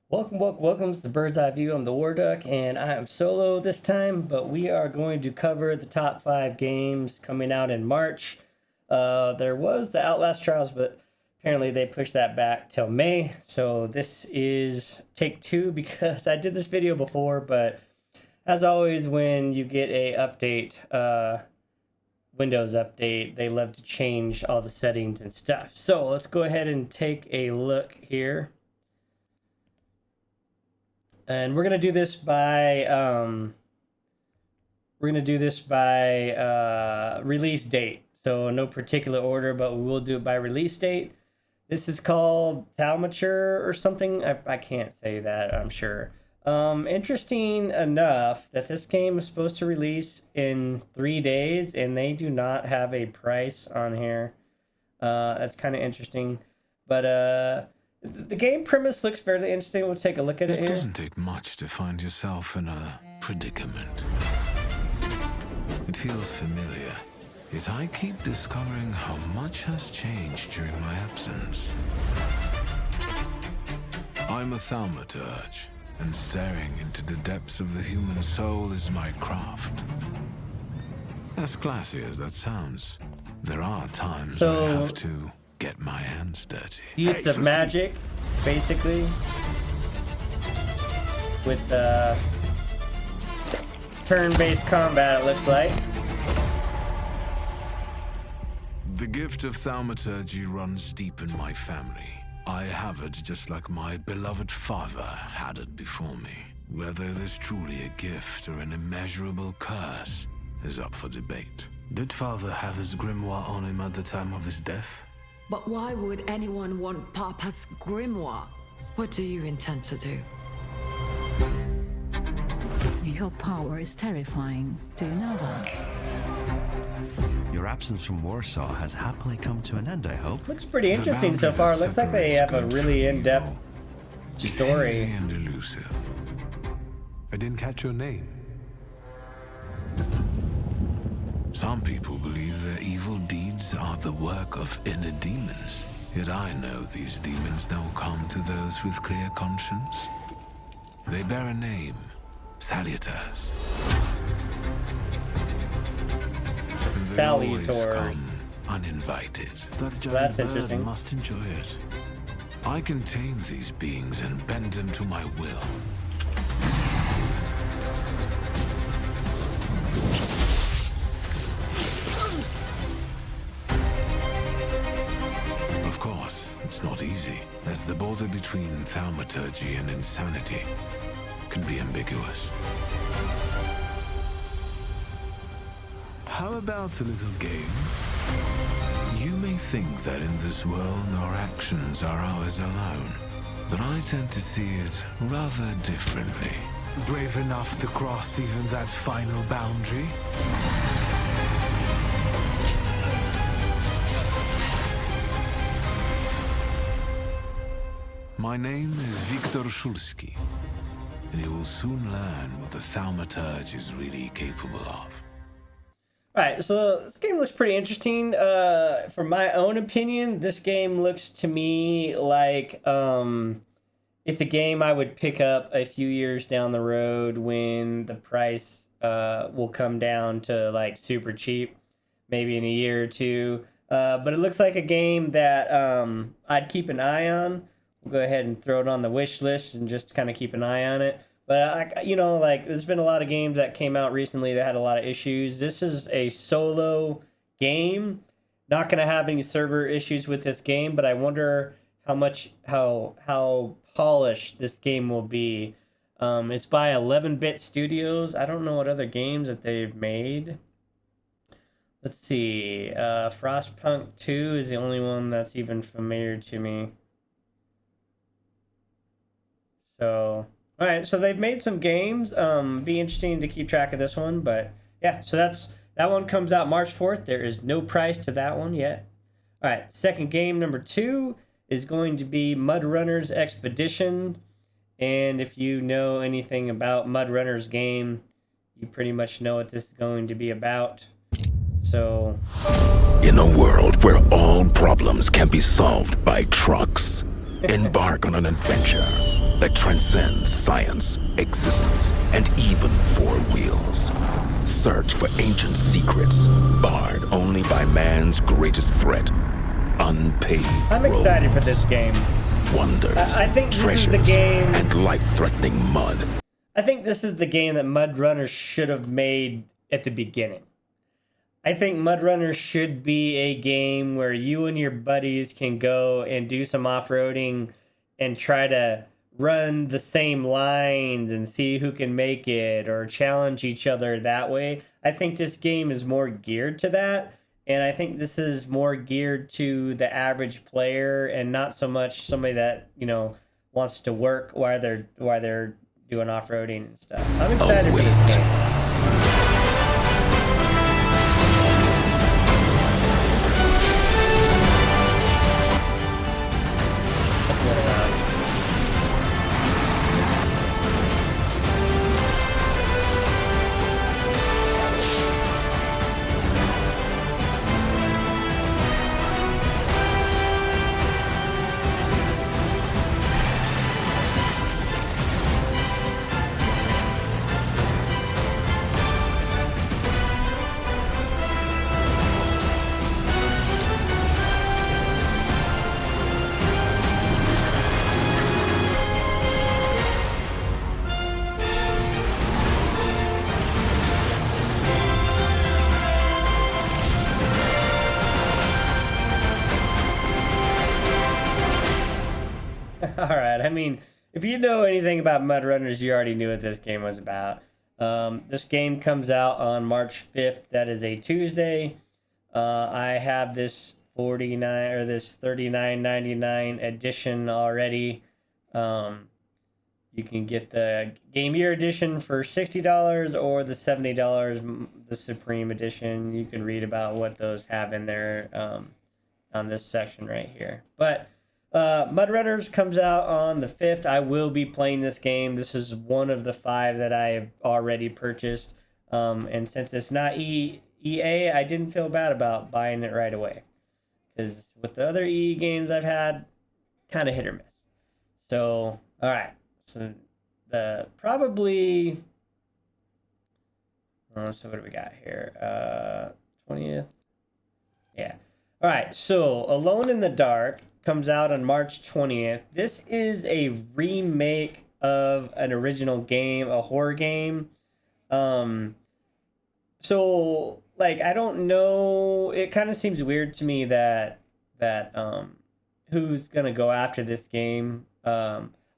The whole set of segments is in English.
Welcome to the Bird's Eye View. I'm the WarDuck, and I am solo this time, but we are going to cover the top 5 games coming out in March. There was the Outlast Trials, but apparently they pushed that back till May. So this is take 2 because I did this video before, but as always, when you get a update, Windows update, they love to change all the settings and stuff. So let's go ahead and take a look here. And we're gonna do this by release date. So no particular order, but we will do it by release date. This is called Talmature or something. I can't say that, I'm sure. Interesting enough that this game is supposed to release in 3 days, and they do not have a price on here. That's kind of interesting, but the game premise looks fairly interesting. We'll take a look at it here. It doesn't take much to find yourself in a predicament. It feels familiar, as I keep discovering how much has changed during my absence. I'm a thaumaturge, and staring into the depths of the human soul is my craft. As classy as that sounds, there are times when I have to get my hands dirty. Use of magic, basically, with turn-based combat, it looks like. The gift of thaumaturgy runs deep in my family. I have it just like my beloved father had it before me. Whether it is truly a gift or an immeasurable curse is up for debate. Did father have his grimoire on him at the time of his death? But why would anyone want Papa's grimoire? What do you intend to do? Your power is terrifying. Do you know that? Your absence from Warsaw has happily come to an end, I hope. Looks pretty interesting so far. Looks like they have a really in-depth story. Hazy and elusive. I didn't catch your name. Some people believe their evil deeds are the work of inner demons. Yet I know these demons don't come to those with clear conscience. They bear a name, Salutars. They always come uninvited. That giant bird must enjoy it. I can tame these beings and bend them to my will. Of course, it's not easy, as the border between thaumaturgy and insanity can be ambiguous. How about a little game? You may think that in this world our actions are ours alone, but I tend to see it rather differently. Brave enough to cross even that final boundary? My name is Viktor Shulsky, and you will soon learn what the thaumaturge is really capable of. Alright, so this game looks pretty interesting. For my own opinion, this game looks to me like it's a game I would pick up a few years down the road when the price will come down to like super cheap, maybe in a year or two. But it looks like a game that I'd keep an eye on. We'll go ahead and throw it on the wish list and just kind of keep an eye on it. But, there's been a lot of games that came out recently that had a lot of issues. This is a solo game. Not going to have any server issues with this game, but I wonder how polished this game will be. It's by 11-Bit Studios. I don't know what other games that they've made. Let's see. Frostpunk 2 is the only one that's even familiar to me. So... Alright, so they've made some games. Be interesting to keep track of this one, but yeah, so that one comes out March 4th. There is no price to that one yet. Alright, second game number 2 is going to be Mud Runner's Expedition. And if you know anything about Mud Runner's game, you pretty much know what this is going to be about. So in a world where all problems can be solved by trucks, embark on an adventure that transcends science, existence, and even four wheels. Search for ancient secrets, barred only by man's greatest threat, unpaved I'm excited for roads, this game. wonders, I think this is treasures, the game. and life-threatening mud. I think this is the game that Mud Runners should have made at the beginning. I think Mud Runners should be a game where you and your buddies can go and do some off-roading and try to run the same lines and see who can make it or challenge each other that way. I think this game is more geared to that. And I think this is more geared to the average player and not so much somebody that, you know, wants to work while they're doing off-roading and stuff. I'm excited for this game. All right. I mean, if you know anything about Mud Runners, you already knew what this game was about. This game comes out on March 5th. That is a Tuesday. I have this this $39.99 edition already. You can get the Game Year edition for $60 or the $70, the Supreme edition. You can read about what those have in there on this section right here. But Mud Runners comes out on the 5th. I will be playing this game. This is one of the 5 that I have already purchased. And since it's not EA, I didn't feel bad about buying it right away. Because with the other EA games I've had, kind of hit or miss. So, all right. So, so what do we got here? 20th. Yeah. All right. So, Alone in the Dark comes out on March 20th. This is a remake of an original game, a horror game. So like I don't know, it kind of seems weird to me that who's gonna go after this game.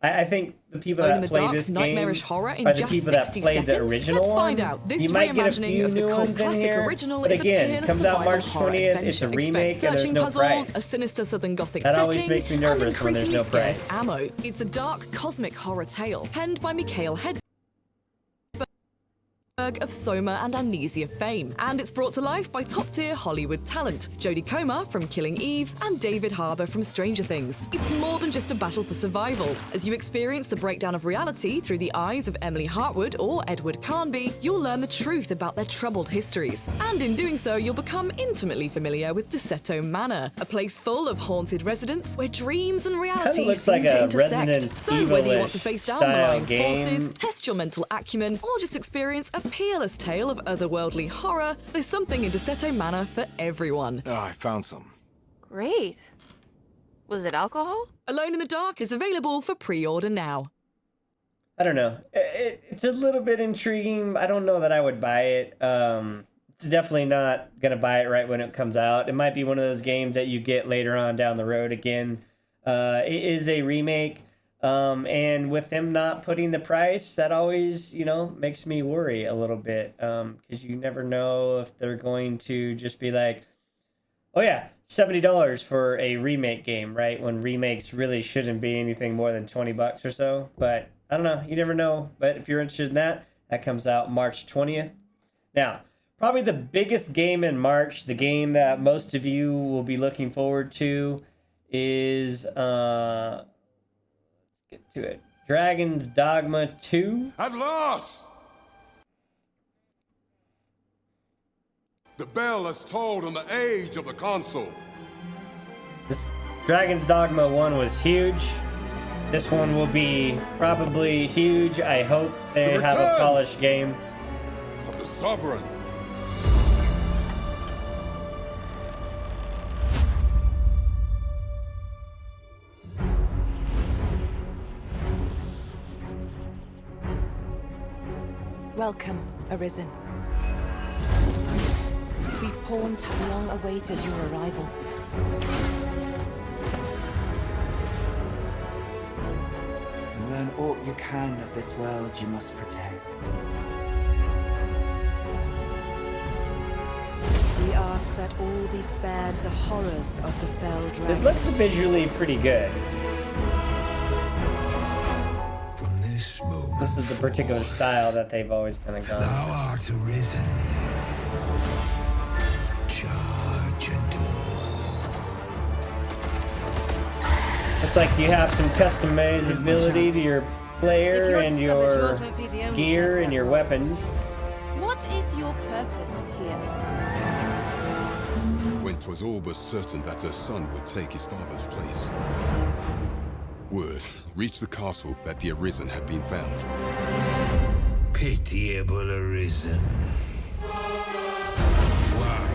I think the people that play this game are the people that played the original one. You might get a few new ones in here, but again, comes out March 20th. It's a remake and there's no price. A sinister southern gothic That always setting, makes me nervous when there's no price. Ammo. It's a dark cosmic horror tale penned by Mikhail Hedberg of Soma and Amnesia fame, and it's brought to life by top-tier Hollywood talent Jodie Comer from Killing Eve and David Harbour from Stranger Things. It's more than just a battle for survival. As you experience the breakdown of reality through the eyes of Emily Hartwood or Edward Carnby, you'll learn the truth about their troubled histories. And in doing so, you'll become intimately familiar with Deseto Manor, a place full of haunted residents where dreams and reality seem to intersect. So whether you want to face down malign forces, test your mental acumen, or just experience a peerless tale of otherworldly horror, there's something in Deseto Manor for everyone. Oh, I found some. Great. Was it alcohol? Alone in the Dark is available for pre-order now. I don't know. It's a little bit intriguing. I don't know that I would buy it. It's definitely not going to buy it right when it comes out. It might be one of those games that you get later on down the road again. It is a remake. And with them not putting the price, that always, makes me worry a little bit. Because you never know if they're going to just be like, oh yeah, $70 for a remake game, right? When remakes really shouldn't be anything more than $20 or so. But I don't know. You never know. But if you're interested in that, that comes out March 20th. Now, probably the biggest game in March, the game that most of you will be looking forward to is, let's get to it, Dragon's Dogma 2. At last! The bell has tolled on the age of the console. This Dragon's Dogma 1 was huge. This one will be probably huge. I hope they The have a return polished game. of the Sovereign. Welcome, Arisen. We pawns have long awaited your arrival. Learn all you can of this world you must protect. We ask that all be spared the horrors of the fell dragon. It looks visually pretty good. From this moment, This is the particular style that they've always kind of gone. thou art arisen. Charge and do. Looks like you have some customizability to your player and your gear and your weapons. What is your purpose here? When 'twas all but certain that her son would take his father's place, word reached the castle that the Arisen had been found. Pitiable Arisen. Why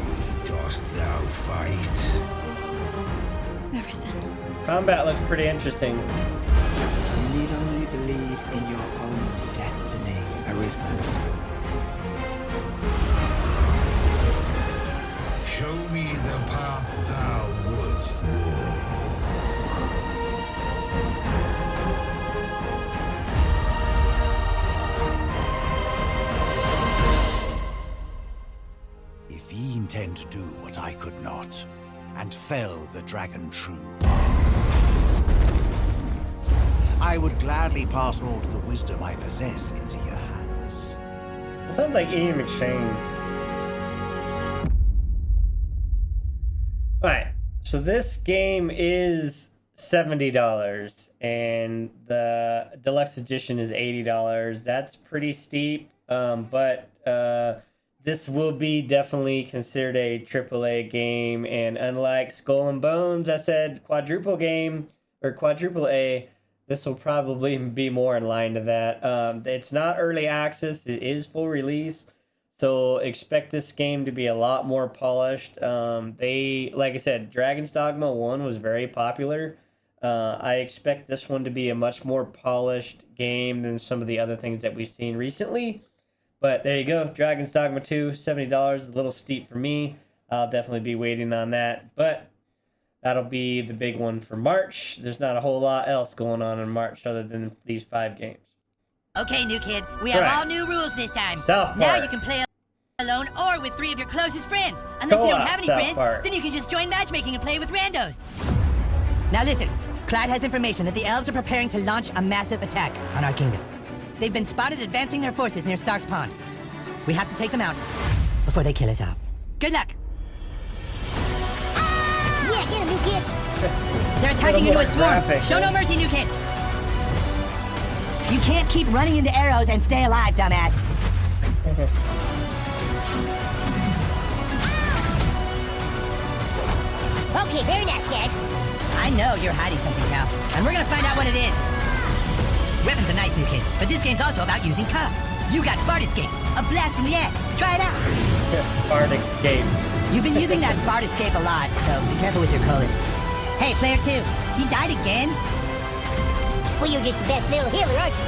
dost thou fight? Arisen. Combat looks pretty interesting. You need only believe in your own destiny, Arisen. Show me the path thou wouldst walk. If ye intend to do what I could not, and fell the dragon true, I would gladly pass all the wisdom I possess into your hands. It sounds like Ian McShane. Alright, so this game is $70 and the deluxe edition is $80. That's pretty steep, but this will be definitely considered a AAA game, and unlike Skull and Bones that said quadruple game or quadruple A, this will probably be more in line to that. It's not early access, it is full release, so expect this game to be a lot more polished. Like I said, Dragon's Dogma 1 was very popular. I expect this one to be a much more polished game than some of the other things that we've seen recently. But there you go, Dragon's Dogma 2, $70 is a little steep for me. I'll definitely be waiting on that, but that'll be the big one for March. There's not a whole lot else going on in March other than these 5 games. Okay, new kid, we have Right. all new rules this time. South Now Park. you can play alone or with 3 of your closest friends. Unless you don't Co-op have any South friends, Park. then you can just join matchmaking and play with randos. Now listen, Clyde has information that the elves are preparing to launch a massive attack on our kingdom. They've been spotted advancing their forces near Stark's Pond. We have to take them out before they kill us all. Good luck. Yeah, get him, new kid. They're attacking into more a swarm. graphic, Show huh? no mercy, new kid. You can't keep running into arrows and stay alive, dumbass. Okay, very nice, guys. I know you're hiding something, Cal, and we're gonna find out what it is. Weapons are nice, new kid, but this game's also about using cubs. You got Fart Escape, a blast from the ass. Try it out. Fart Escape. You've been using that Fart Escape a lot, so be careful with your colon. Hey, player 2, you died again? Well, you're just the best little healer, aren't you?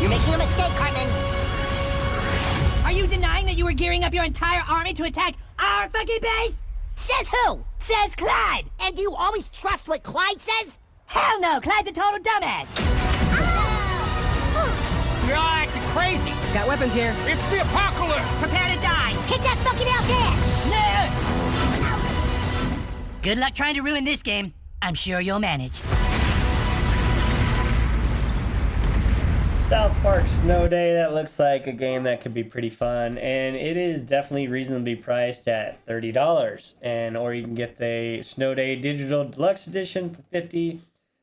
You're making a mistake, Cartman. Are you denying that you were gearing up your entire army to attack our fucking base? Says who? Says Clyde. And do you always trust what Clyde says? Hell no, Clyde's a total dumbass. You're all acting crazy! Got weapons here. It's the apocalypse! Prepare to die. Kick that fucking elf's ass! No! Good luck trying to ruin this game. I'm sure you'll manage. South Park Snow Day, that looks like a game that could be pretty fun, and it is definitely reasonably priced at $30, or you can get the Snow Day Digital Deluxe Edition for $50.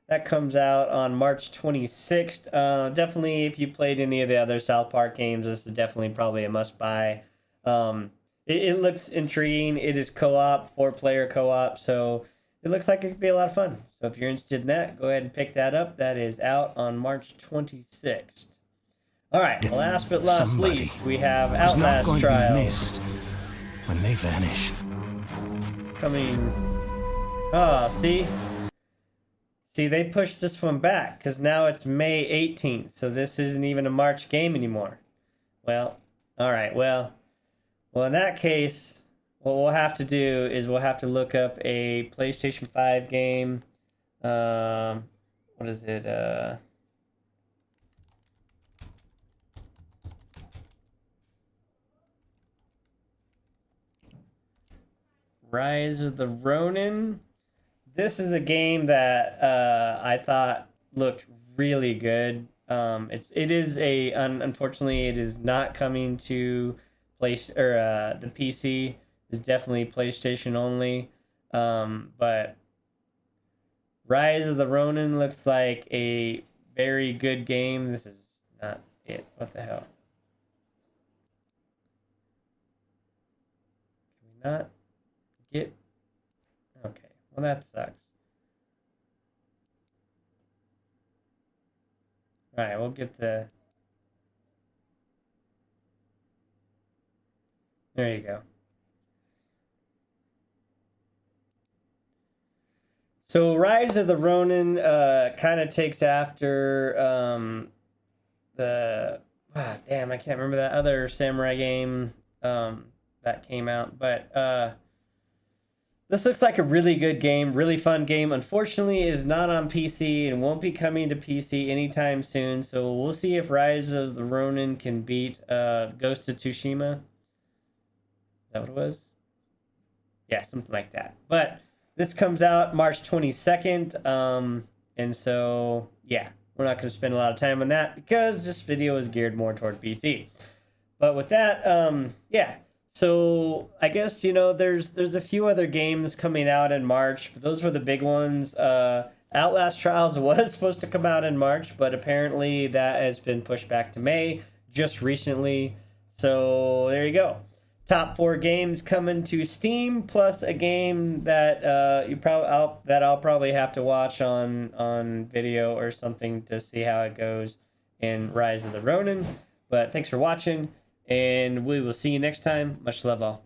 That comes out on March 26th. Definitely, if you played any of the other South Park games, this is definitely probably a must-buy. It looks intriguing. It is co-op, 4-player co-op, so it looks like it could be a lot of fun. So if you're interested in that, go ahead and pick that up. That is out on March 26th. All right, last but not least, we have Outlast Trials. When they vanish. Coming. Oh, see? See, they pushed this one back because now it's May 18th. So this isn't even a March game anymore. Well, all right. Well, in that case, what we'll have to do is we'll have to look up a PlayStation 5 game. What is it? Rise of the Ronin. This is a game that I thought looked really good. Unfortunately it is not coming to the PC. It's definitely PlayStation only. But Rise of the Ronin looks like a very good game. This is not it. What the hell? Can we not get? Okay. Well, that sucks. All right, we'll get the... There you go. So Rise of the Ronin kind of takes after damn, I can't remember that other samurai game that came out, but this looks like a really good game, really fun game. Unfortunately, it is not on PC and won't be coming to PC anytime soon. So we'll see if Rise of the Ronin can beat Ghost of Tsushima. Is that what it was? Yeah, something like that. But this comes out March 22nd. And so, yeah, we're not going to spend a lot of time on that because this video is geared more toward PC. But with that, yeah. So I guess, there's a few other games coming out in March, but those were the big ones. Outlast Trials was supposed to come out in March, but apparently that has been pushed back to May just recently. So there you go. Top 4 games coming to Steam, plus a game that I'll probably have to watch on video or something to see how it goes in Rise of the Ronin. But thanks for watching. And we will see you next time. Much love all.